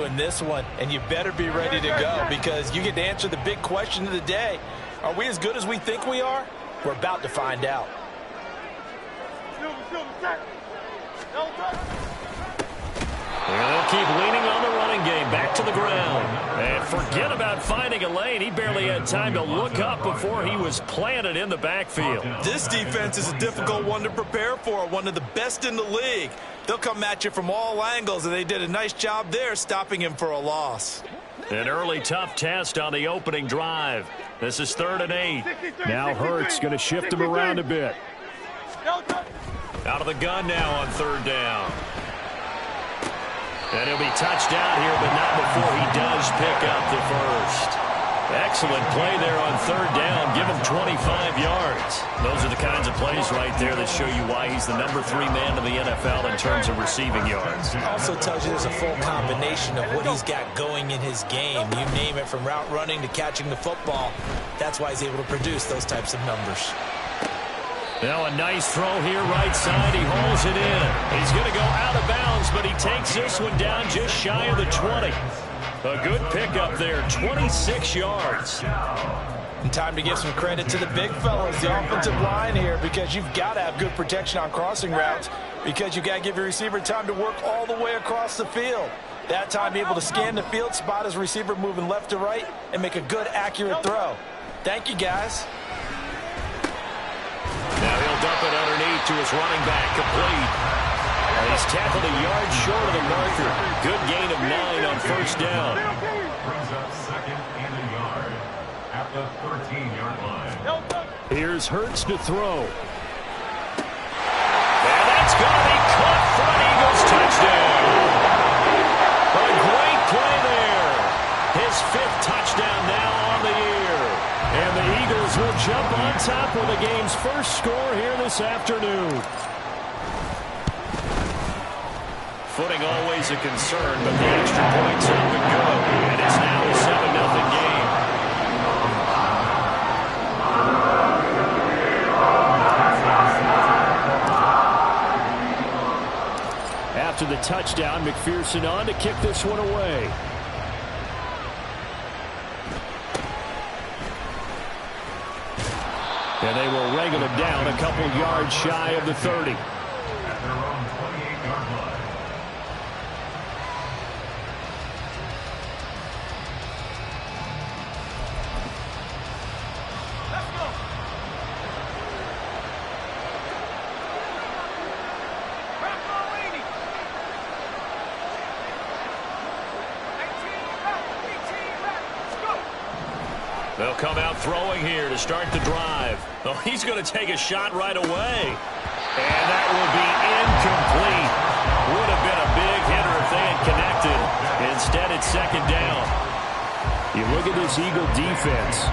in this one, and you better be ready to go because you get to answer the big question of the day. Are we as good as we think we are? We're about to find out. They'll keep leaning on the running game. Back to the ground. And forget about finding a lane. He barely had time to look up before he was planted in the backfield. This defense is a difficult one to prepare for, one of the best in the league. They'll come at you from all angles, and they did a nice job there stopping him for a loss. An early tough test on the opening drive. This is 3rd and 8. Now Hurts going to shift him around a bit. Out of the gun now on 3rd down. And he'll be touched down here, but not before he does pick up the first. Excellent play there on 3rd down. Give him 25 yards. Those are the kinds of plays right there that show you why he's the number 3 man in the NFL in terms of receiving yards. It also tells you there's a full combination of what he's got going in his game. You name it, from route running to catching the football. That's why he's able to produce those types of numbers. Now a nice throw here right side. He hauls it in. He's going to go out of bounds, but he takes this one down just shy of the 20. A good pickup there, 26 yards. And time to give some credit to the big fellas, the offensive line here, because you've got to have good protection on crossing routes because you've got to give your receiver time to work all the way across the field. That time, be able to scan the field, spot his receiver moving left to right, and make a good, accurate throw. Thank you, guys. Now he'll dump it underneath to his running back, complete. He's tackled a yard short of the marker. Good gain of 9 on 1st down. Brings up 2nd and a yard at the 13-yard line. Here's Hurts to throw. And that's going to be caught for an Eagles touchdown. A great play there. His 5th touchdown now on the year. And the Eagles will jump on top with the game's first score here this afternoon. Footing always a concern, but the extra point's up and good. And it's now a 7-0 game. After the touchdown, McPherson on to kick this one away. And they will wrangle it down a couple yards shy of the 30. At their own 28-yard line. They'll come out throwing here to start the drive. Oh, he's going to take a shot right away. And that will be incomplete. Would have been a big hitter if they had connected. Instead, it's 2nd down. You look at this Eagle defense.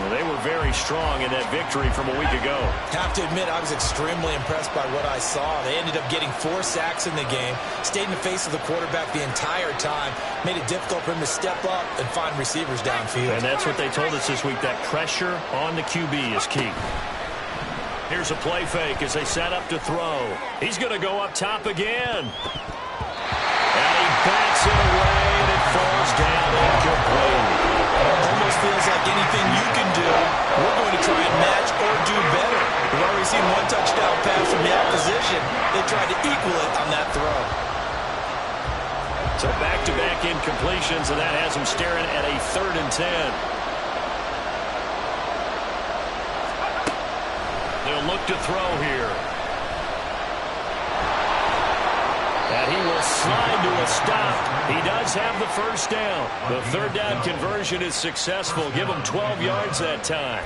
Well, they were very strong in that victory from a week ago. Have to admit, I was extremely impressed by what I saw. They ended up getting 4 sacks in the game, stayed in the face of the quarterback the entire time, made it difficult for him to step up and find receivers downfield. And that's what they told us this week, that pressure on the QB is key. Here's a play fake as they set up to throw. He's going to go up top again. And he bats it away, and it falls down incomplete. Almost feels like anything you can do, we're going to try and match or do better. We've already seen 1 touchdown pass from the opposition. They tried to equal it on that throw. So back-to-back incompletions, and that has them staring at a 3rd and 10. They'll look to throw here. And he will slide to a stop. He does have the 1st down. The 3rd down conversion is successful. Give him 12 yards that time.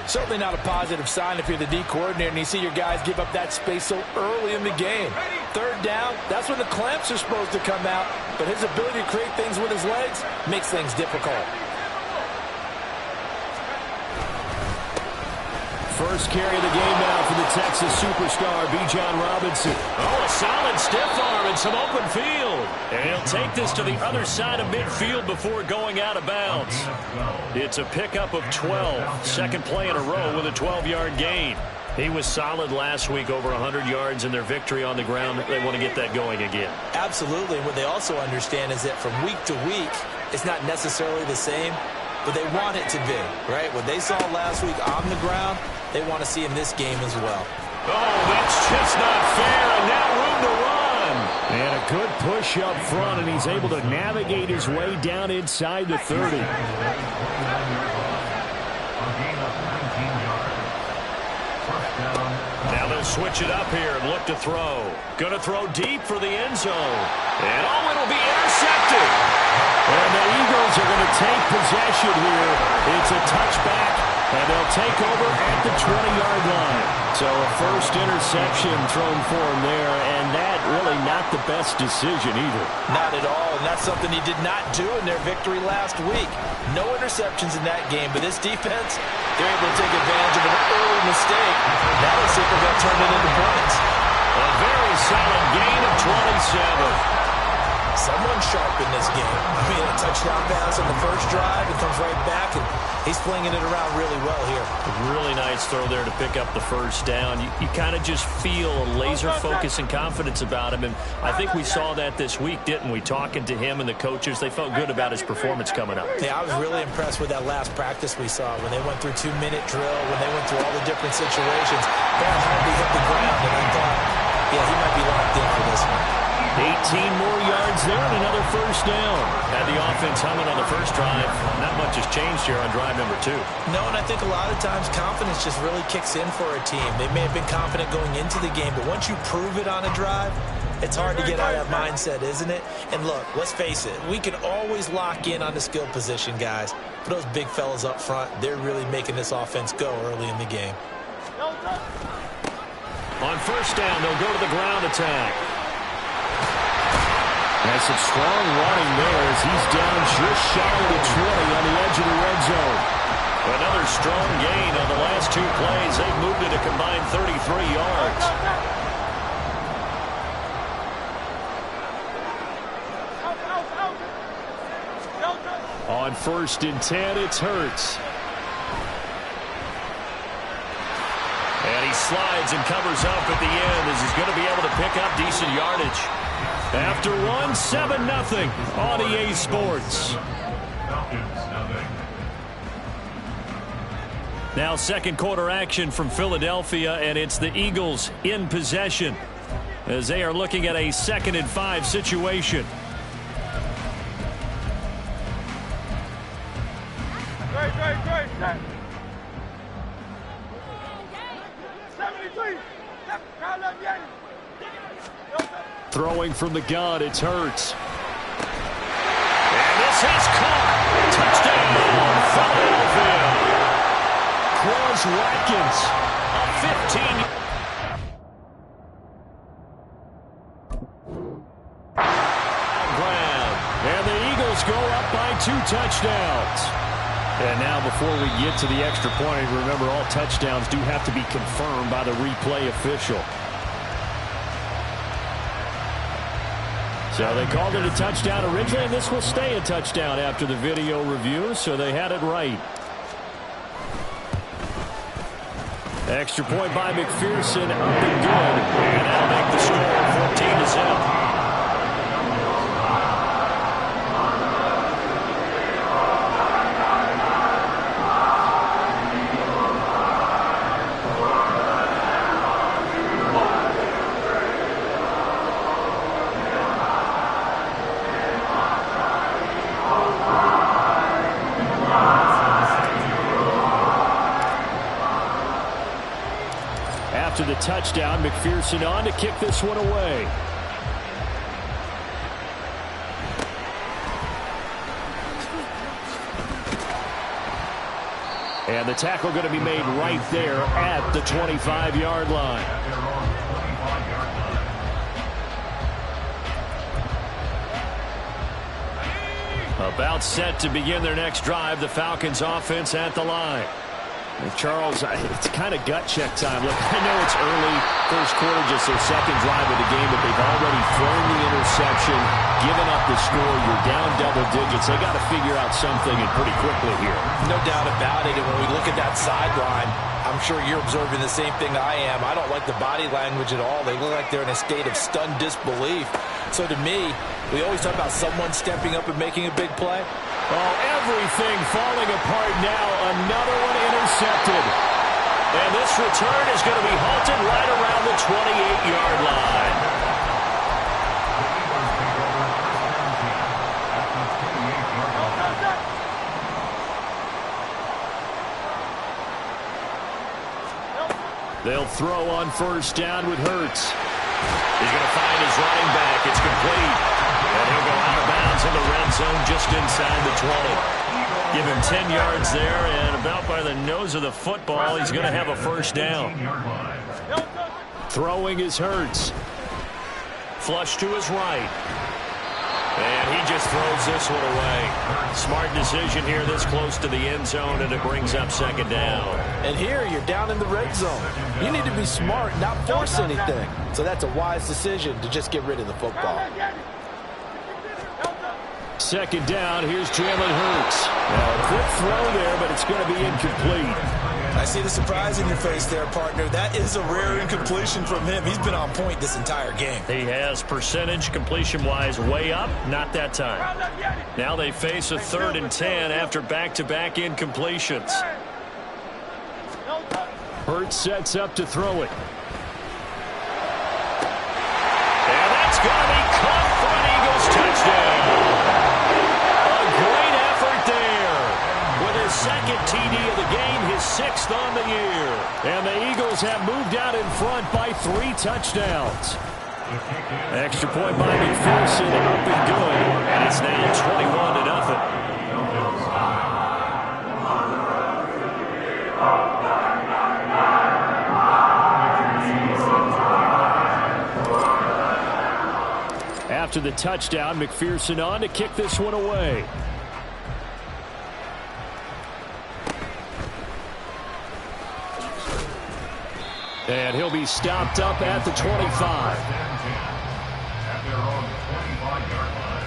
Certainly not a positive sign if you're the D coordinator and you see your guys give up that space so early in the game. 3rd down, that's when the clamps are supposed to come out, but his ability to create things with his legs makes things difficult. First carry of the game now for the Texas superstar, Bijan Robinson. Oh, a solid stiff arm and some open field. And he'll take this to the other side of midfield before going out of bounds. It's a pickup of 12. 2nd play in a row with a 12-yard gain. He was solid last week, over 100 yards in their victory on the ground. They want to get that going again. Absolutely. What they also understand is that from week to week, it's not necessarily the same, but they want it to be, right? What they saw last week on the ground, they want to see in this game as well. Oh, that's just not fair, and now room to run. And a good push up front, and he's able to navigate his way down inside the 30. Now they'll switch it up here and look to throw. Going to throw deep for the end zone. And oh, it'll be intercepted. And the Eagles are going to take possession here. It's a touchback, and they'll take over at the 20-yard line. So a first interception thrown for him there, and that really not the best decision either. Not at all, and that's something he did not do in their victory last week. No interceptions in that game, but this defense, they're able to take advantage of an early mistake. That'll see if they're going to turn it into points. A very solid gain of 27. Someone sharp in this game. I mean, a touchdown pass on the first drive, and comes right back, and he's flinging it around really well here. A really nice throw there to pick up the first down. You kind of just feel a laser focus and confidence about him, and I think we saw that this week, didn't we? Talking to him and the coaches, they felt good about his performance coming up. Yeah, I was really impressed with that last practice we saw when they went through 2-minute drill, when they went through all the different situations. Ball hardly hit the ground, and I thought, yeah, he might be locked in for this one. 18 more yards there and another first down. Had the offense humming on the first drive. Not much has changed here on drive number 2. No, and I think a lot of times confidence just really kicks in for a team. They may have been confident going into the game, but once you prove it on a drive, it's hard to get out of that mindset, isn't it? And look, let's face it, we can always lock in on the skill position, guys. But those big fellas up front, they're really making this offense go early in the game. On first down, they'll go to the ground attack. Has some strong running there as he's down just shy of the 20 on the edge of the red zone. Another strong gain on the last 2 plays. They've moved it a combined 33 yards. On first and 10, it's Hurts. And he slides and covers up at the end as he's going to be able to pick up decent yardage. After one, 7-0 on EA Sports. Now second quarter action from Philadelphia, and it's the Eagles in possession as they are looking at a 2nd and 5 situation. Throwing from the gun, it's Hurts. And this is caught. Touchdown, Philadelphia. Quaz Watkins. A 15. Ground. And the Eagles go up by 2 touchdowns. And now before we get to the extra point, remember all touchdowns do have to be confirmed by the replay official. So they called it a touchdown originally, and this will stay a touchdown after the video review, so they had it right. Extra point by McPherson, up and good. And that'll make the score 14-0. After the touchdown, McPherson on to kick this one away. And the tackle going to be made right there at the 25-yard line. About set to begin their next drive. The Falcons offense at the line. And Charles, it's kind of gut check time. Look, I know it's early, first quarter, just their second drive of the game, but they've already thrown the interception, given up the score. You're down double double digits. They got to figure out something and pretty quickly here. No doubt about it. And when we look at that sideline, I'm sure you're observing the same thing I am. I don't like the body language at all. They look like they're in a state of stunned disbelief. So to me, we always talk about someone stepping up and making a big play. Oh, everything falling apart now. Another one intercepted. And this return is going to be halted right around the 28-yard line. They'll throw on first down with Hurts. He's going to find his running back. It's complete. And he'll go out of bounds in the red zone just inside the 20. Give him 10 yards there, and about by the nose of the football, he's going to have a first down. Throwing is Hurts. Flush to his right. And he just throws this one away. Smart decision here this close to the end zone, and it brings up second down. And here you're down in the red zone. You need to be smart, not force anything. So that's a wise decision to just get rid of the football. Second down, here's Jalen Hurts. Now, a quick throw there, but it's going to be incomplete. I see the surprise in your face there, partner. That is a rare incompletion from him. He's been on point this entire game. He has percentage completion-wise way up, not that time. Now they face a 3rd and 10 after back-to-back incompletions. Hurts sets up to throw it. And that's going to be caught for an Eagles touchdown. A great effort there. With his second TD of the game, his 6th on the year. And the Eagles have moved out in front by 3 touchdowns. Extra point by McPherson, up and good. And it's now 21-0. After the touchdown, McPherson on to kick this one away. And he'll be stopped up at the 25. At their own 25-yard line.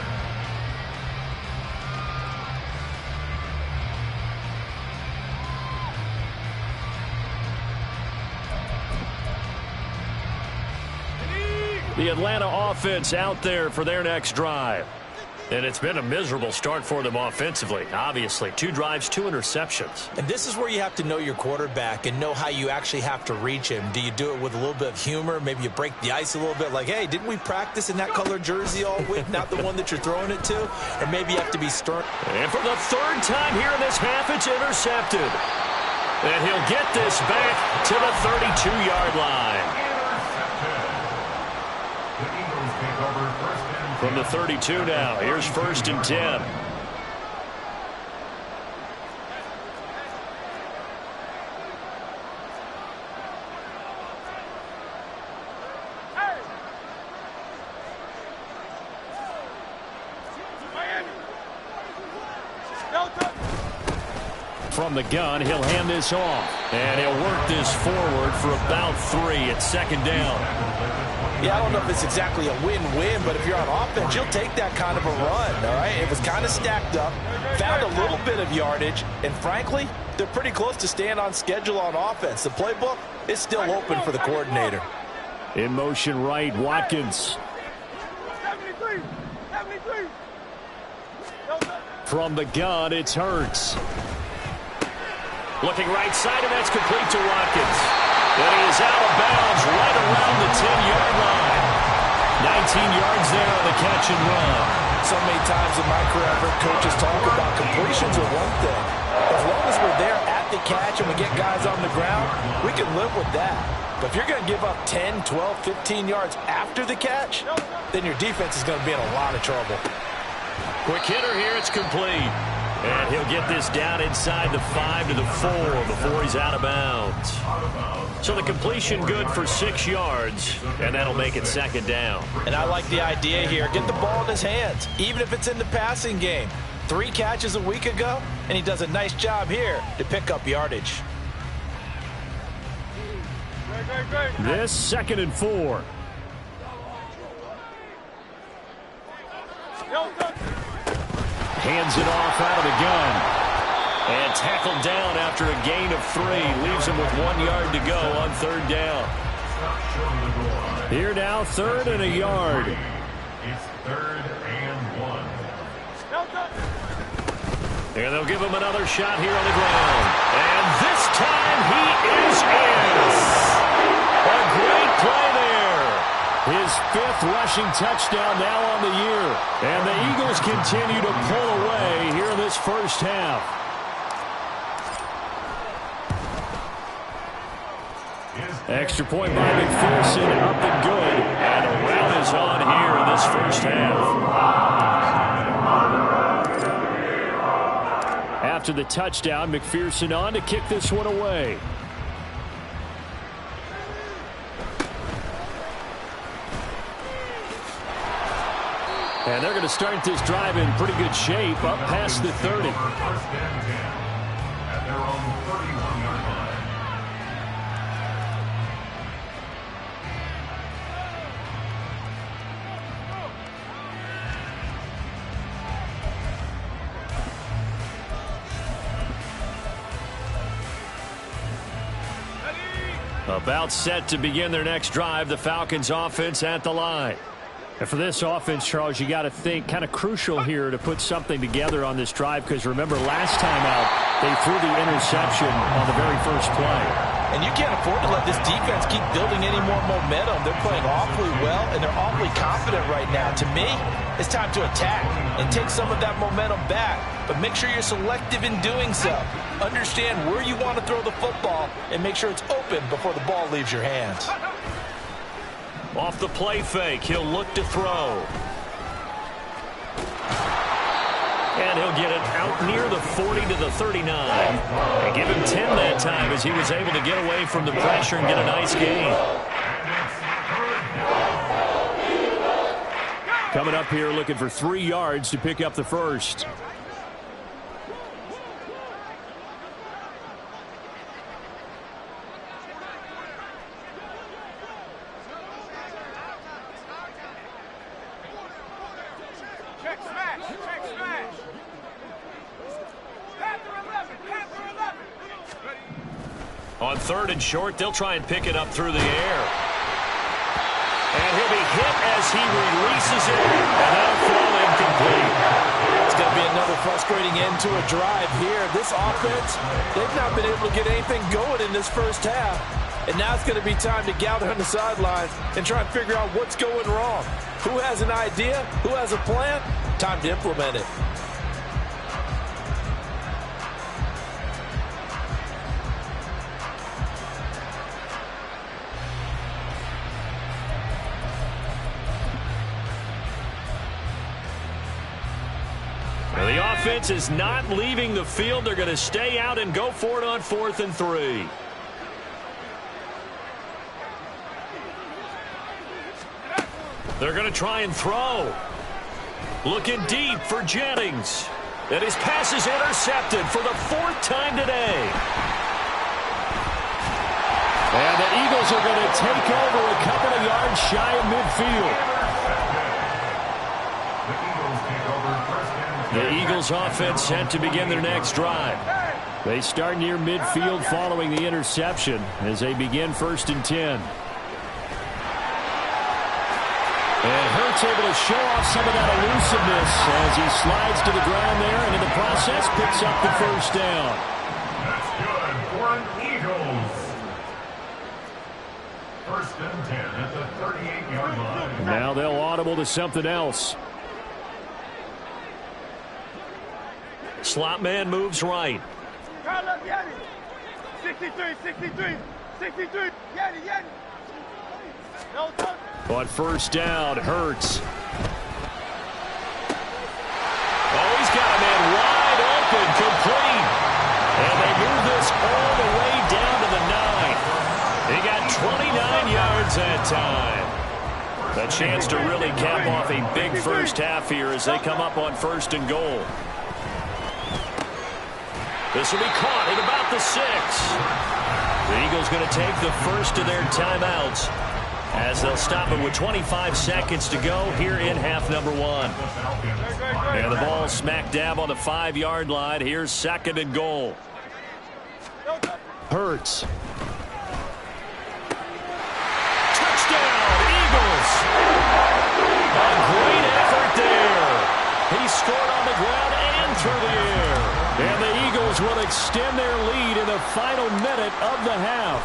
The Atlanta offense out there for their next drive. And it's been a miserable start for them offensively, obviously. 2 drives, 2 interceptions. And this is where you have to know your quarterback and know how you actually have to reach him. Do you do it with a little bit of humor? Maybe you break the ice a little bit like, hey, didn't we practice in that color jersey all week? Not the one that you're throwing it to? Or maybe you have to be stern. And for the 3rd time here in this half, it's intercepted. And he'll get this back to the 32-yard line. From the 32 now, here's 1st and 10. From the gun, he'll hand this off. And he'll work this forward for about 3 at 2nd down. Yeah, I don't know if it's exactly a win-win, but if you're on offense, you'll take that kind of a run, all right? It was kind of stacked up, found a little bit of yardage, and frankly, they're pretty close to staying on schedule on offense. The playbook is still open for the coordinator. In motion right, Watkins. From the gun, it's Hurts. Looking right side, and that's complete to Watkins. And he is out of bounds right around the 10-yard line. 19 yards there on the catch and run. So many times in my career, I've heard coaches talk about completions are one thing. As long as we're there at the catch and we get guys on the ground, we can live with that. But if you're going to give up 10, 12, 15 yards after the catch, then your defense is going to be in a lot of trouble. Quick hitter here, it's complete. And he'll get this down inside the 5 to the 4 before he's out of bounds. So the completion good for 6 yards, and that'll make it 2nd down. And I like the idea here. Get the ball in his hands, even if it's in the passing game. 3 catches a week ago, and he does a nice job here to pick up yardage. This 2nd and 4. Hands it off out of the gun. And tackled down after a gain of 3. Leaves him with 1 yard to go on 3rd down. Here now, 3rd and a yard. It's 3rd and 1. And they'll give him another shot here on the ground. And this time he is in. A great play there. His 5th rushing touchdown now on the year. And the Eagles continue to pull away here in this first half. Extra point by McPherson, up and good. And a rout is on here in this first half. After the touchdown, McPherson on to kick this one away. And they're going to start this drive in pretty good shape, up past the 30. At their own 31-yard line. About set to begin their next drive, the Falcons offense at the line. And for this offense, Charles, you got to think kind of crucial here to put something together on this drive, because remember last time out they threw the interception on the very first play. And you can't afford to let this defense keep building any more momentum. They're playing awfully well, and they're awfully confident right now. To me, it's time to attack and take some of that momentum back. But make sure you're selective in doing so. Understand where you want to throw the football and make sure it's open before the ball leaves your hands. Off the play fake, he'll look to throw. And he'll get it out near the 40 to the 39. And give him 10 that time as he was able to get away from the pressure and get a nice gain. Coming up here looking for 3 yards to pick up the first. On 3rd and short, they'll try and pick it up through the air. And he'll be hit as he releases it, and that'll fall incomplete. It's going to be another frustrating end to a drive here. This offense, they've not been able to get anything going in this first half. And now it's going to be time to gather on the sidelines and try and figure out what's going wrong. Who has an idea? Who has a plan? Time to implement it. The offense is not leaving the field. They're going to stay out and go for it on 4th and 3. They're going to try and throw. Looking deep for Jennings. And his pass is intercepted for the 4th time today. And the Eagles are going to take over a couple of yards shy of midfield. The Eagles offense set to begin their next drive. They start near midfield following the interception as they begin 1st and 10. And Hurts able to show off some of that elusiveness as he slides to the ground there, and in the process picks up the 1st down. That's good for an Eagles. 1st and 10 at the 38-yard line. Now they'll audible to something else. Slot man moves right. 63. On 1st down, Hurts. Oh, he's got a man wide open, complete. And they move this all the way down to the 9. He got 29 yards that time. A chance to really cap off a big first half here as they come up on 1st and goal. This will be caught at about the 6. The Eagles going to take the first of their timeouts as they'll stop it with 25 seconds to go here in half number one. And the ball smack dab on the 5-yard line. Here's 2nd and goal. Hurts. Touchdown, Eagles. A great effort there. He scored on the ground and through the air. And the Eagles will extend their lead in the final minute of the half.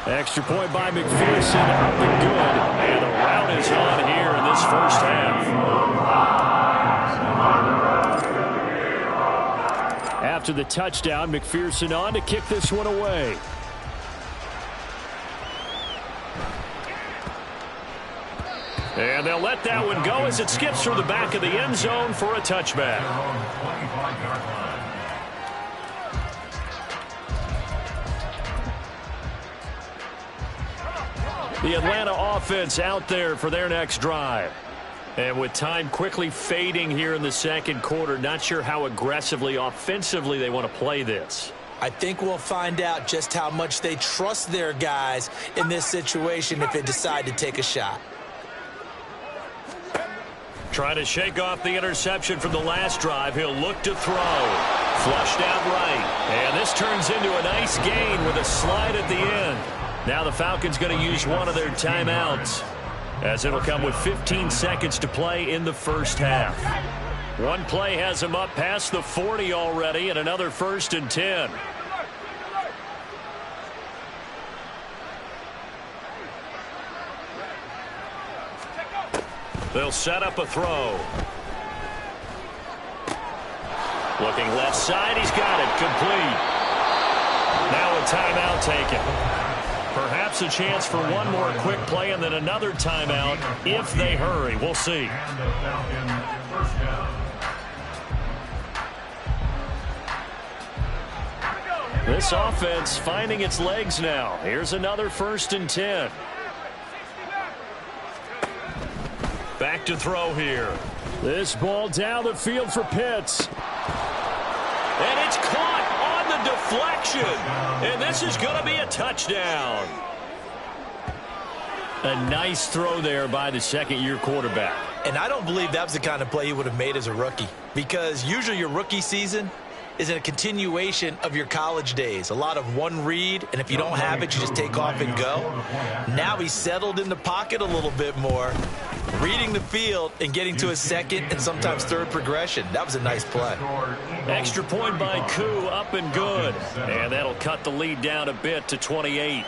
Extra point by McPherson, up and good. And the rout is on here in this first half. After the touchdown, McPherson on to kick this one away. And they'll let that one go as it skips through the back of the end zone for a touchback. The Atlanta offense out there for their next drive. And with time quickly fading here in the second quarter, not sure how aggressively, offensively they want to play this. I think we'll find out just how much they trust their guys in this situation if they decide to take a shot. Trying to shake off the interception from the last drive. He'll look to throw. Flushed out right. And this turns into a nice gain with a slide at the end. Now the Falcons going to use one of their timeouts, as it'll come with 15 seconds to play in the first half. One play has him up past the 40 already, and another 1st and 10. They'll set up a throw. Looking left side, he's got it, complete. Now a timeout taken. Perhaps a chance for one more quick play and then another timeout if they hurry. We'll see. This offense finding its legs now. Here's another 1st and 10. Back to throw here. This ball down the field for Pitts. And it's caught on the deflection. And this is going to be a touchdown. A nice throw there by the 2nd-year quarterback. And I don't believe that was the kind of play he would have made as a rookie, because usually your rookie season is in a continuation of your college days. A lot of one read, and if you don't have it, you just take off and go. Now he's settled in the pocket a little bit more, reading the field and getting to a 2nd and sometimes 3rd progression. That was a nice play. Extra point by Koo, up and good. And that'll cut the lead down a bit to 28.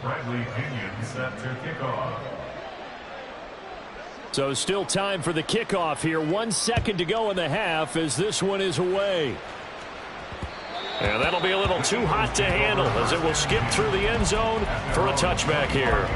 Bradley Pinion set to kickoff. So still time for the kickoff here. 1 second to go in the half as this one is away. And that'll be a little too hot to handle as it will skip through the end zone for a touchback here.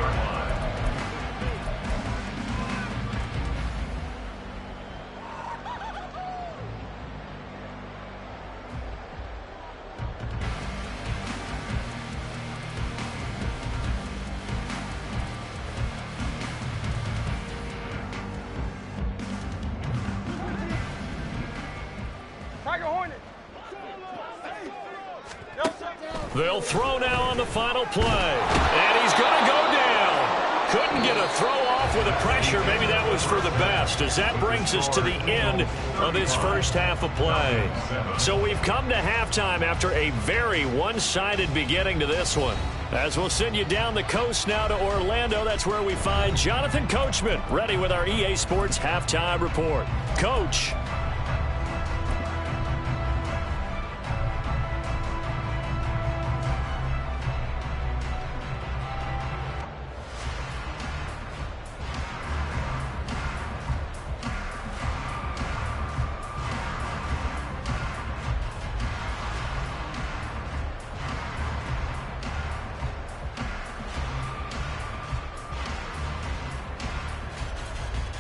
They'll throw now on the final play. And he's going to go down. Couldn't get a throw off with the pressure. Maybe that was for the best, as that brings us to the end of this first half of play. So we've come to halftime after a very one-sided beginning to this one. As we'll send you down the coast now to Orlando, that's where we find Jonathan Coachman, ready with our EA Sports Halftime Report. Coach.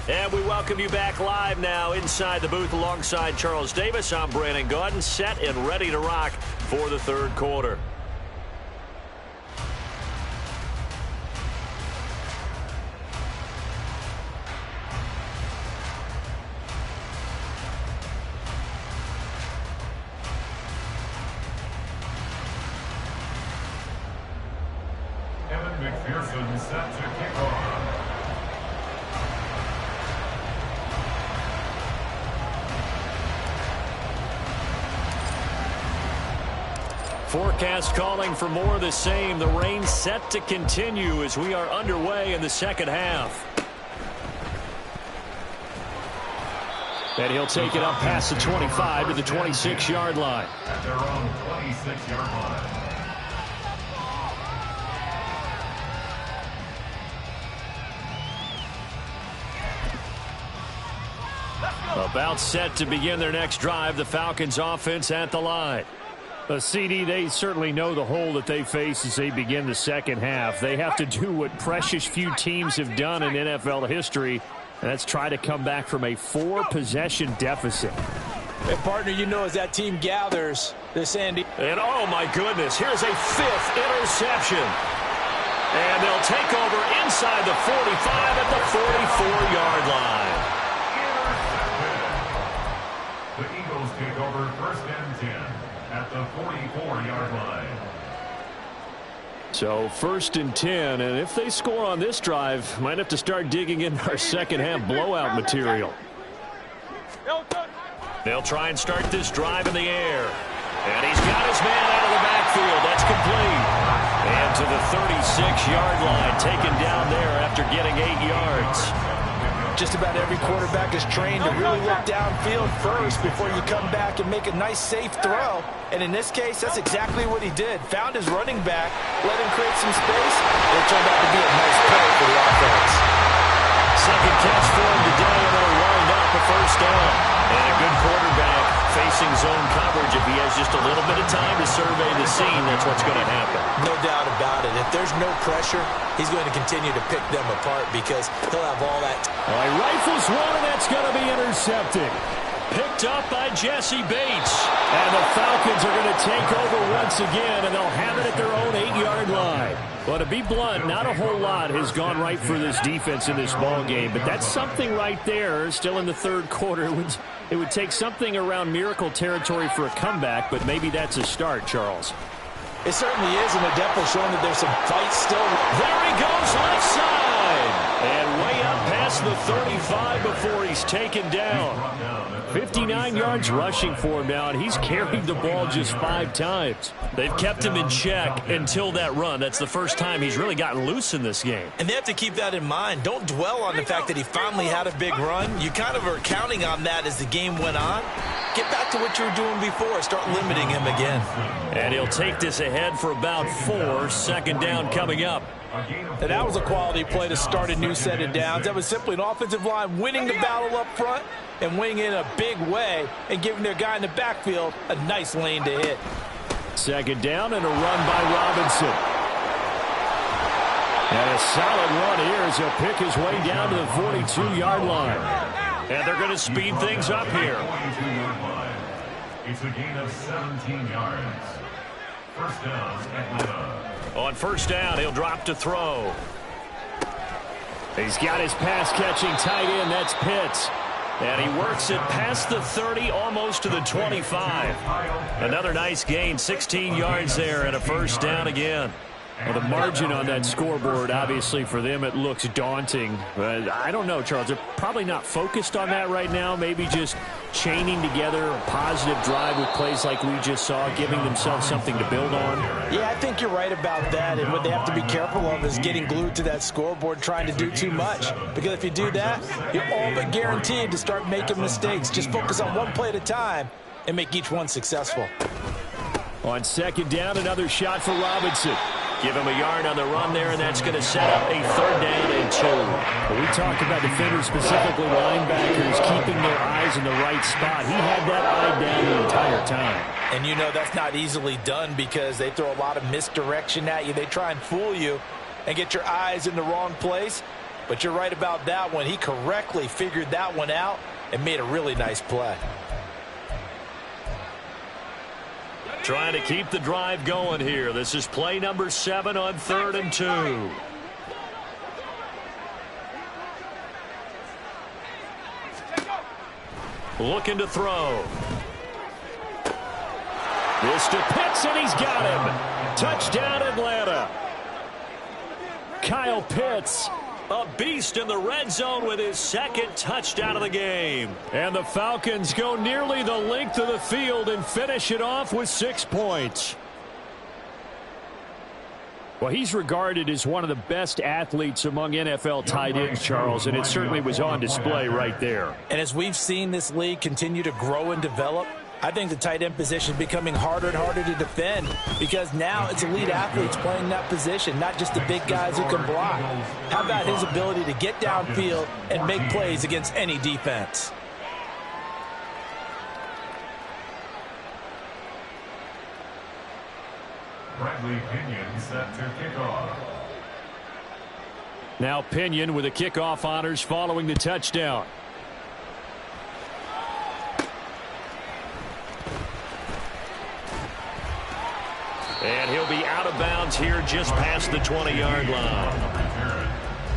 And we welcome you back live now inside the booth alongside Charles Davis. I'm Brandon Gaudin, set and ready to rock for the third quarter. McPherson set to kick off. Forecast calling for more of the same. The rain set to continue as we are underway in the second half. And he'll take it up past the 25 to the 26-yard line. At their own 26-yard line. About set to begin their next drive. The Falcons offense at the line. CD, they certainly know the hole that they face as they begin the second half. They have to do what precious few teams have done in NFL history, and that's try to come back from a 4-possession deficit. And partner, you know, as that team gathers, this Andy. And oh my goodness, here's a 5th interception. And they'll take over inside the 45 at the 44-yard line. The Eagles take over 1st and 10 at the 44-yard line. So 1st and 10, and if they score on this drive, might have to start digging in our second half blowout material. They'll try and start this drive in the air. And he's got his man out of the backfield. That's complete. And to the 36-yard line, taken down there after getting 8 yards. Just about every quarterback is trained to really look downfield first before you come back and make a nice, safe throw. And in this case, that's exactly what he did. Found his running back, let him create some space. It turned out to be a nice play for the offense. Second catch for him today, and they'll wind up a 1st down. And a good quarterback facing zone coverage. If he has just a little bit of time to survey the scene, that's what's going to happen. No doubt about it. If there's no pressure, he's going to continue to pick them apart because he'll have all that. All right, rifles one, and that's going to be intercepted. Picked up by Jesse Bates. And the Falcons are going to take over once again, and they'll have it at their own 8-yard line. Well, to be blunt, not a whole lot has gone right for this defense in this ball game, but that's something right there. Still in the 3rd quarter, it would take something around miracle territory for a comeback, but maybe that's a start, Charles. It certainly is, and they're definitely showing that there's some fight still. There he goes, left side. And way up past the 35 before he's taken down. 59 yards rushing for him now, and he's carried the ball just 5 times. They've kept him in check until that run. That's the first time he's really gotten loose in this game. And they have to keep that in mind. Don't dwell on the fact that he finally had a big run. You kind of are counting on that as the game went on. Get back to what you were doing before. Start limiting him again. And he'll take this ahead for about 4. 2nd down coming up. And that was a quality play to start a new set of downs. That was simply an offensive line winning the battle up front and winning in a big way and giving their guy in the backfield a nice lane to hit. 2nd down and a run by Robinson. And a solid run here as he'll pick his way down to the 42-yard line. And they're going to speed things up here. It's a gain of 17 yards. 1st down, Atlanta. On 1st down, he'll drop to throw. He's got his pass-catching tight end. That's Pitts. And he works it past the 30, almost to the 25. Another nice gain, 16 yards there, and a 1st down again. Well, the margin on that scoreboard, obviously, for them, it looks daunting. But I don't know, Charles. They're probably not focused on that right now. Maybe just chaining together a positive drive with plays like we just saw, giving themselves something to build on. Yeah, I think you're right about that. And what they have to be careful of is getting glued to that scoreboard, trying to do too much. Because if you do that, you're all but guaranteed to start making mistakes. Just focus on one play at a time and make each one successful. On 2nd down, another shot for Robinson. Give him a yard on the run there, and that's going to set up a 3rd down and 2. When we talk about defenders, specifically linebackers, keeping their eyes in the right spot. He had that eye down the entire time. And you know that's not easily done because they throw a lot of misdirection at you. They try and fool you and get your eyes in the wrong place. But you're right about that one. He correctly figured that one out and made a really nice play. Trying to keep the drive going here. This is play number 7 on 3rd and 2. Looking to throw. This to Pitts, and he's got him. Touchdown, Atlanta. Kyle Pitts. A beast in the red zone with his second touchdown of the game. And the Falcons go nearly the length of the field and finish it off with 6 points. Well, he's regarded as one of the best athletes among NFL tight ends, Charles, and it certainly was on display right there. And as we've seen this league continue to grow and develop, I think the tight end position is becoming harder and harder to defend because now it's elite athletes playing that position, not just the big guys who can block. How about his ability to get downfield and make plays against any defense? Bradley Pinion set to kickoff. Now Pinion with the kickoff honors following the touchdown. And he'll be out of bounds here just past the 20-yard line.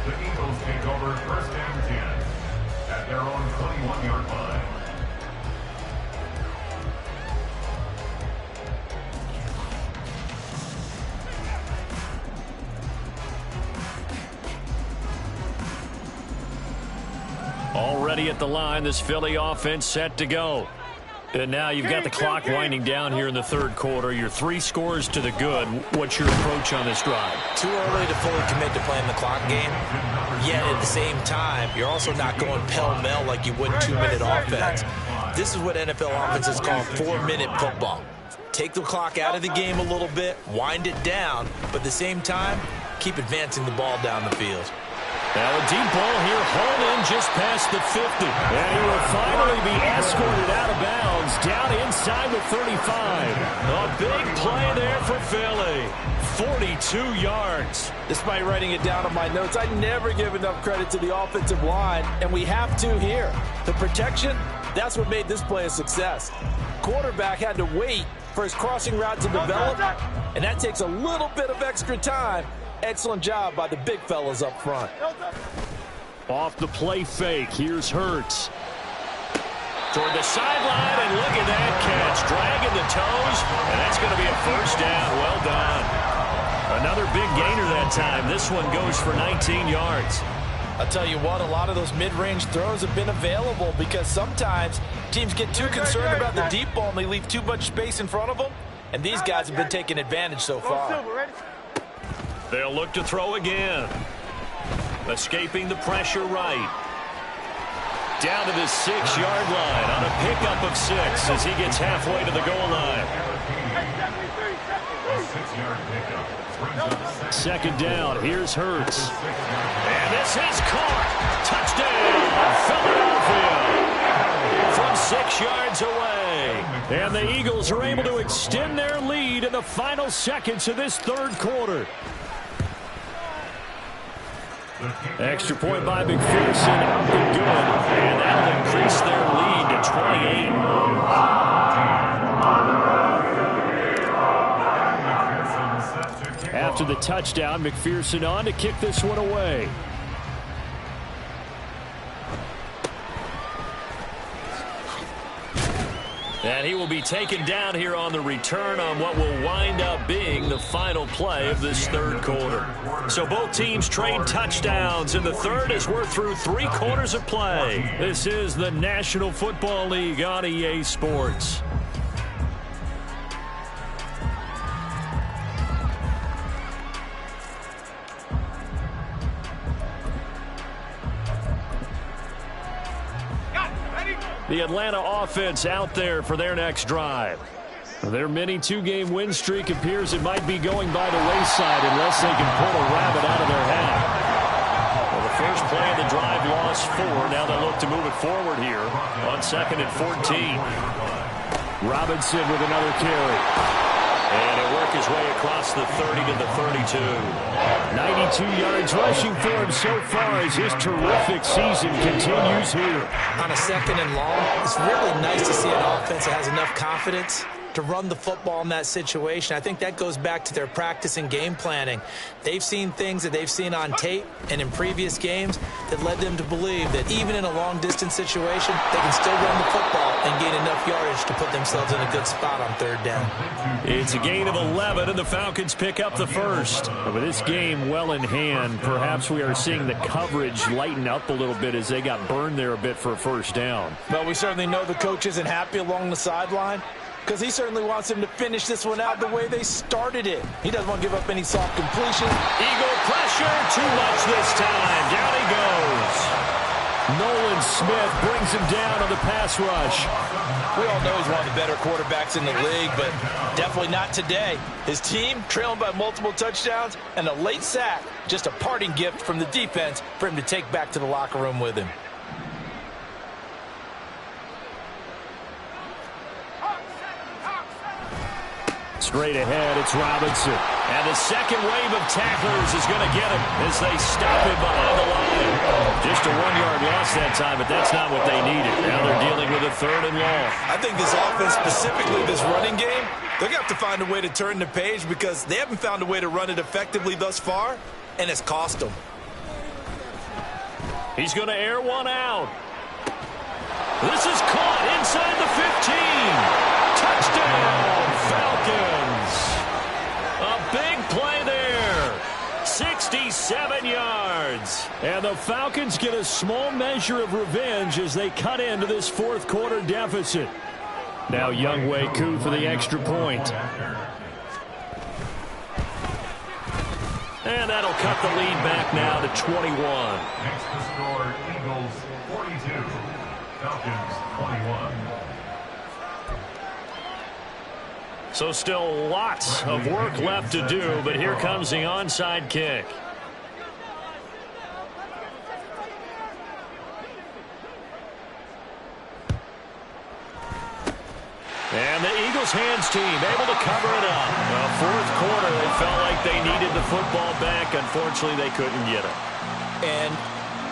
The Eagles take over first and 10 at their own 21-yard line. Already at the line, this Philly offense set to go. And now you've got the clock winding down here in the third quarter. You're 3 scores to the good. What's your approach on this drive? Too early to fully commit to playing the clock game. Yet at the same time, you're also not going pell-mell like you would 2-minute offense. This is what NFL offenses call 4-minute football. Take the clock out of the game a little bit, wind it down, but at the same time, keep advancing the ball down the field. Now a deep ball here, hauled in just past the 50. And he will finally be escorted out of bounds, down inside the 35. A big play there for Philly. 42 yards. Despite writing it down on my notes, I never give enough credit to the offensive line, and we have to here. The protection, that's what made this play a success. Quarterback had to wait for his crossing route to develop, and that takes a little bit of extra time. Excellent job by the big fellas up front. Off the play fake, here's Hurts. Toward the sideline, and look at that catch. Dragging the toes, and that's going to be a first down. Well done. Another big gainer that time. This one goes for 19 yards. I'll tell you what, a lot of those mid-range throws have been available because sometimes teams get too concerned about the deep ball and they leave too much space in front of them, and these guys have been taking advantage so far. They'll look to throw again. Escaping the pressure right. Down to the 6-yard line on a pickup of 6 as he gets halfway to the goal line. Second down, here's Hurts. And this is caught. Touchdown, Philadelphia. From 6 yards away. And the Eagles are able to extend their lead in the final seconds of this third quarter. Extra point by McPherson, up and good. And that'll increase their lead to 28. After the touchdown, McPherson on to kick this one away. And he will be taken down here on the return on what will wind up being the final play of this third quarter. So both teams trade touchdowns in the third as we're through 3 quarters of play. This is the National Football League on EA Sports. The Atlanta offense out there for their next drive. Their mini 2-game win streak appears it might be going by the wayside unless they can pull a rabbit out of their hat. Well, the first play of the drive lost 4. Now they look to move it forward here on 2nd and 14. Robinson with another carry. And he'll work his way across the 30 to the 32. 92 yards rushing for him so far as his terrific season continues here. On a 2nd and long, it's really nice to see an offense that has enough confidence to run the football in that situation. I think that goes back to their practice and game planning. They've seen things that they've seen on tape and in previous games that led them to believe that even in a long-distance situation, they can still run the football and gain enough yardage to put themselves in a good spot on third down. It's a gain of 11, and the Falcons pick up the first. And with this game well in hand, perhaps we are seeing the coverage lighten up a little bit as they got burned there a bit for a first down. Well, we certainly know the coach isn't happy along the sideline, because he certainly wants them to finish this one out the way they started it. He doesn't want to give up any soft completion. Eagle pressure, too much this time. Down he goes. Nolan Smith brings him down on the pass rush. We all know he's one of the better quarterbacks in the league, but definitely not today. His team trailing by multiple touchdowns and a late sack, just a parting gift from the defense for him to take back to the locker room with him. Straight ahead, it's Robinson. And the second wave of tacklers is going to get him as they stop him behind the line. Just a 1-yard loss that time, but that's not what they needed. Now they're dealing with a 3rd and long. I think this offense, specifically this running game, they're going to have to find a way to turn the page because they haven't found a way to run it effectively thus far, and it's cost them. He's going to air one out. This is caught inside the 15. Touchdown, Falcons. A big play there. 67 yards. And the Falcons get a small measure of revenge as they cut into this fourth-quarter deficit. Now Younghoe Koo for the extra point. And that'll cut the lead back now to 21. Next to score, Eagles 42, Falcons 21. So still lots of work left to do, but here comes the onside kick. And the Eagles hands team able to cover it up. Well, fourth quarter, they felt like they needed the football back. Unfortunately, they couldn't get it. And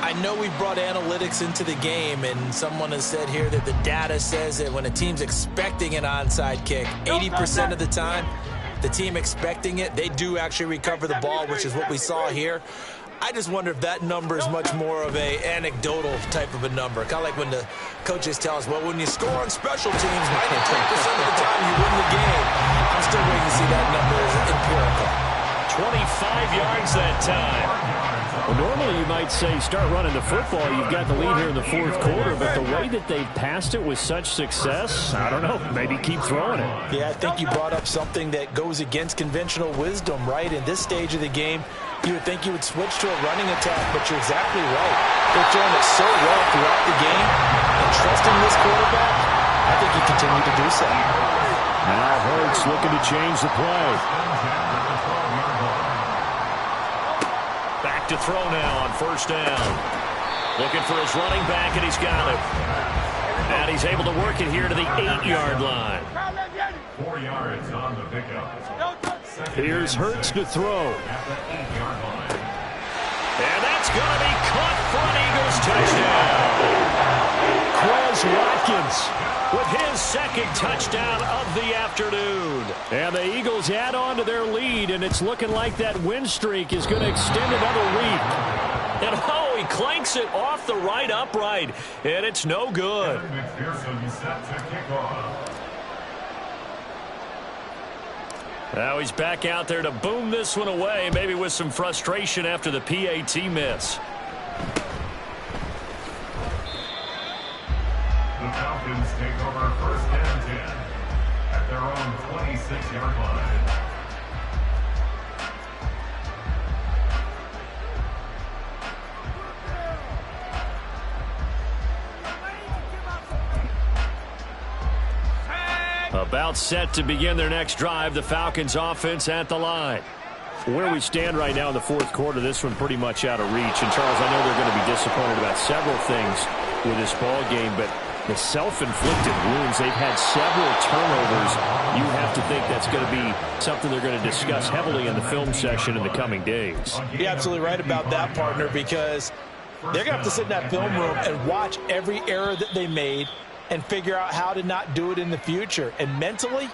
I know we brought analytics into the game, and someone has said here that the data says that when a team's expecting an onside kick, 80% of the time, the team expecting it, they do actually recover the ball, which is what we saw here. I just wonder if that number is much more of a anecdotal type of a number. Kind of like when the coaches tell us, well, when you score on special teams, 93% of the time you win the game. I'm still waiting to see that number as empirical. 25 yards that time. Well, normally you might say start running the football. You've got the lead here in the fourth quarter, but the way that they've passed it with such success, I don't know, maybe keep throwing it. Yeah, I think you brought up something that goes against conventional wisdom, right? In this stage of the game, you would think you would switch to a running attack, but you're exactly right. They're throwing it so well throughout the game, and trusting this quarterback, I think you continue to do so. Now Hurts looking to change the play. Back to throw now on first down. Looking for his running back, and he's got it. And he's able to work it here to the 8-yard line. 4 yards on the pickup. Here's Hurts to throw. At the 8-yard line. And that's going to be caught for an Eagles touchdown. Quez Watkins with his second touchdown of the afternoon. And the Eagles add on to their lead, and it's looking like that win streak is going to extend another week. And oh, he clanks it off the right upright, and it's no good. McPherson set to kick off. Now he's back out there to boom this one away, maybe with some frustration after the PAT miss. The Falcons take over first and 10 at their own 26-yard line. About set to begin their next drive, the Falcons offense at the line. Where we stand right now in the fourth quarter, this one pretty much out of reach. And, Charles, I know they're going to be disappointed about several things with this ball game, but the self-inflicted wounds, they've had several turnovers. You have to think that's going to be something they're going to discuss heavily in the film session in the coming days. You're absolutely right about that, partner, because they're going to have to sit in that film room and watch every error that they made and figure out how to not do it in the future. And mentally,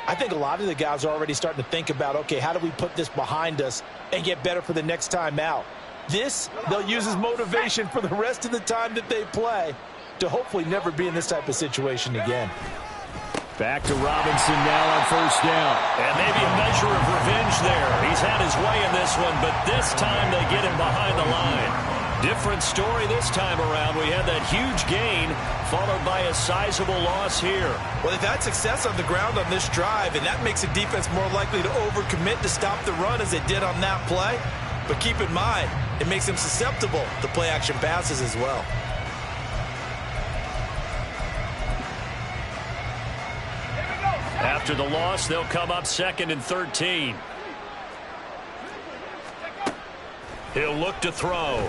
I think a lot of the guys are already starting to think about, okay, how do we put this behind us and get better for the next time out? This, they'll use as motivation for the rest of the time that they play to hopefully never be in this type of situation again. Back to Robinson now on first down. And maybe a measure of revenge there. He's had his way in this one, but this time they get him behind the line. Different story this time around. We had that huge gain followed by a sizable loss here. Well, they've had success on the ground on this drive, and that makes a defense more likely to overcommit to stop the run as they did on that play. But keep in mind, it makes them susceptible to play-action passes as well. After the loss, they'll come up 2nd and 13. He'll look to throw.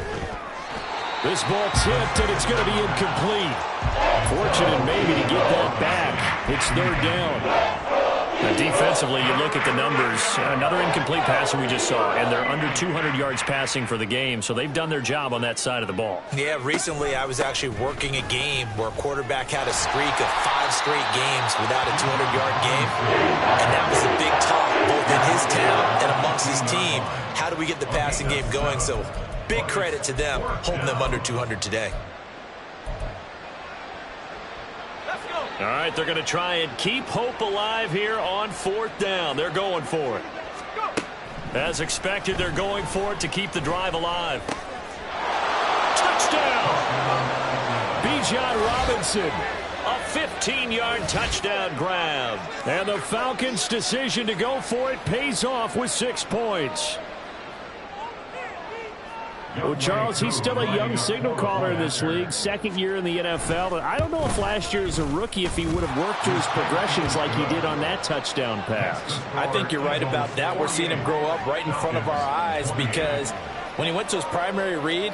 This ball tipped, and it's going to be incomplete. Fortunate maybe to get that back. It's 3rd down. Now, defensively, you look at the numbers. Another incomplete pass that we just saw, and they're under 200 yards passing for the game, so they've done their job on that side of the ball. Yeah, recently I was actually working a game where a quarterback had a streak of 5 straight games without a 200-yard game, and that was the big talk both in his town and amongst his team. How do we get the passing game going? So big credit to them holding them under 200 today. All right, they're going to try and keep hope alive here on 4th down. They're going for it. As expected, they're going for it to keep the drive alive. Touchdown! Bijan Robinson. A 15-yard touchdown grab. And the Falcons' decision to go for it pays off with 6 points. Well, Charles, he's still a young signal caller in this league, 2nd year in the NFL. But I don't know if last year as a rookie if he would have worked through his progressions like he did on that touchdown pass. I think you're right about that. We're seeing him grow up right in front of our eyes because when he went to his primary read,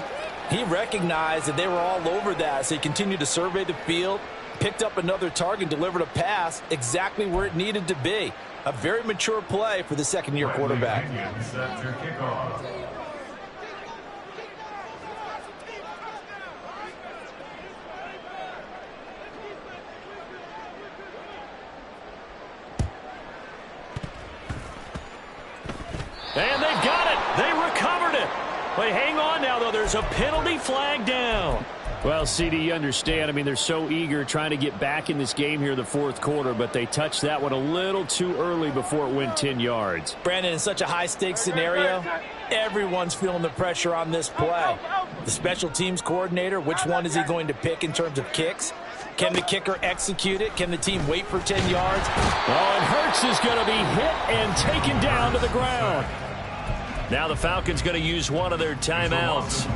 he recognized that they were all over that. So he continued to survey the field, picked up another target, delivered a pass exactly where it needed to be. A very mature play for the 2nd-year quarterback. And they've got it. They recovered it. Wait, hang on now, though. There's a penalty flag down. Well, CD, you understand. I mean, they're so eager trying to get back in this game here in the 4th quarter, but they touched that one a little too early before it went 10 yards. Brandon, in such a high-stakes scenario, everyone's feeling the pressure on this play. The special teams coordinator, which one is he going to pick in terms of kicks? Can the kicker execute it? Can the team wait for 10 yards? Oh, and Hurts is going to be hit and taken down to the ground. Now the Falcons going to use one of their timeouts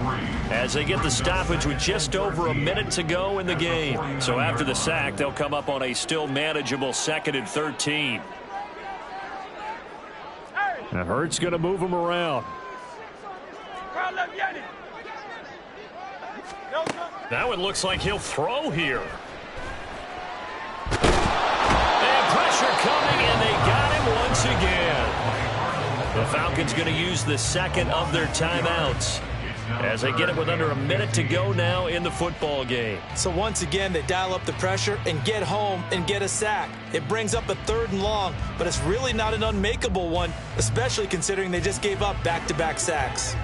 as they get the stoppage with just over a minute to go in the game. So after the sack, they'll come up on a still manageable 2nd and 13. Now Hurts going to move him around. Now it looks like he'll throw here. And pressure coming, and they got him once again. The Falcons going to use the 2nd of their timeouts as they get it with under a minute to go now in the football game. So once again, they dial up the pressure and get home and get a sack. It brings up a 3rd and long, but it's really not an unmakeable one, especially considering they just gave up back-to-back sacks.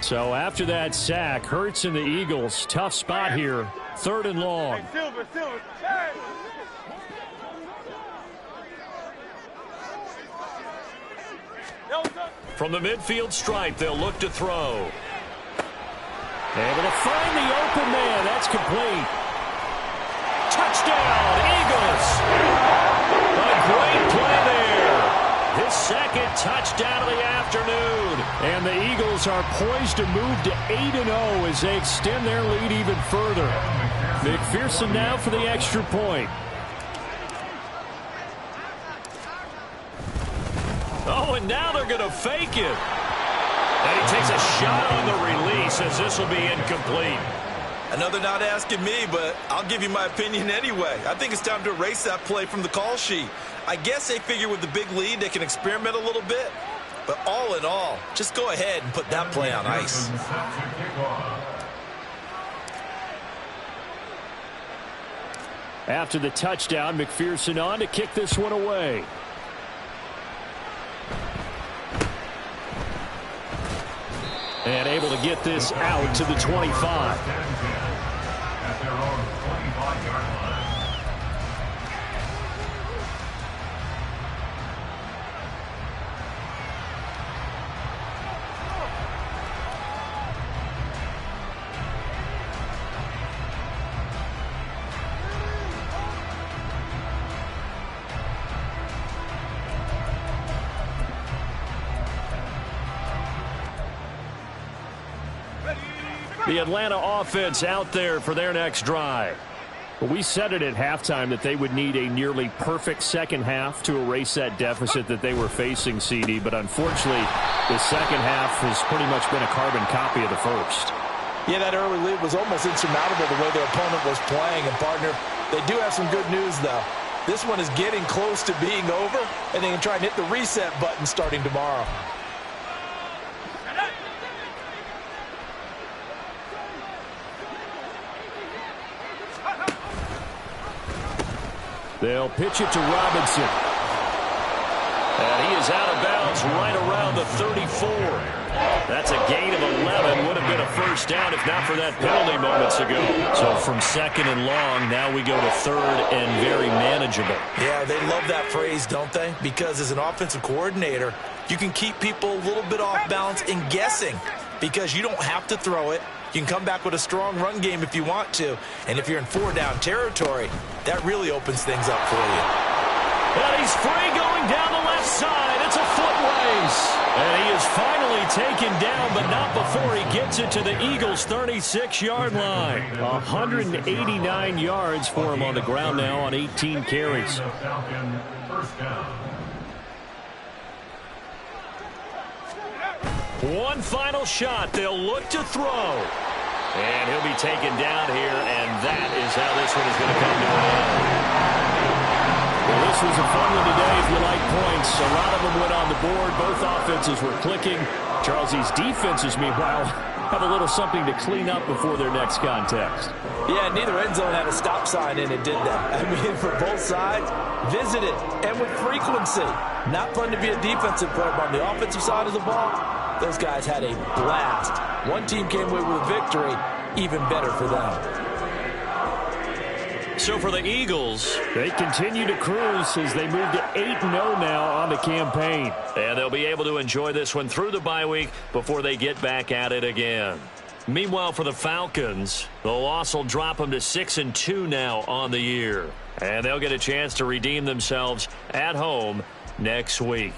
So after that sack, Hurts and the Eagles, tough spot here, 3rd and long. From the midfield stripe, they'll look to throw. Able to find the open man. That's complete. Touchdown, Eagles. A great play there. His 2nd touchdown of the afternoon. And the Eagles are poised to move to 8-0 as they extend their lead even further. McPherson now for the extra point. Oh, and now they're going to fake it. And he takes a shot on the release as this will be incomplete. I know they're not asking me, but I'll give you my opinion anyway. I think it's time to erase that play from the call sheet. I guess they figure with the big lead they can experiment a little bit. But all in all, just go ahead and put that play on ice. After the touchdown, McPherson on to kick this one away. And able to get this out to the 25. At their own 25-yard line. The Atlanta offense out there for their next drive. We said it at halftime that they would need a nearly perfect second half to erase that deficit that they were facing, CD. But unfortunately, the second half has pretty much been a carbon copy of the first. Yeah, that early lead was almost insurmountable the way their opponent was playing. And, partner, they do have some good news, though. This one is getting close to being over, and they can try and hit the reset button starting tomorrow. They'll pitch it to Robinson. And he is out of bounds right around the 34. That's a gain of 11. Would have been a first down if not for that penalty moments ago. So from second and long, now we go to third and very manageable. Yeah, they love that phrase, don't they? Because as an offensive coordinator, you can keep people a little bit off balance and guessing because you don't have to throw it. You can come back with a strong run game if you want to. And if you're in four-down territory, that really opens things up for you. And he's free going down the left side. It's a foot race. And he is finally taken down, but not before he gets it to the Eagles' 36-yard line. 189 yards for him on the ground now on 18 carries. One final shot. They'll look to throw. And he'll be taken down here, and that is how this one is going to come to an end. Well, this was a fun one today if you like points. A lot of them went on the board. Both offenses were clicking. Charles's defenses, meanwhile, have a little something to clean up before their next contest. Yeah, neither end zone had a stop sign in it, did that? I mean, for both sides, visited and with frequency. Not fun to be a defensive player, but on the offensive side of the ball, those guys had a blast. One team came away with a victory, even better for them. So for the Eagles, they continue to cruise as they move to 8-0 now on the campaign. And they'll be able to enjoy this one through the bye week before they get back at it again. Meanwhile, for the Falcons, the loss will drop them to 6-2 now on the year. And they'll get a chance to redeem themselves at home next week.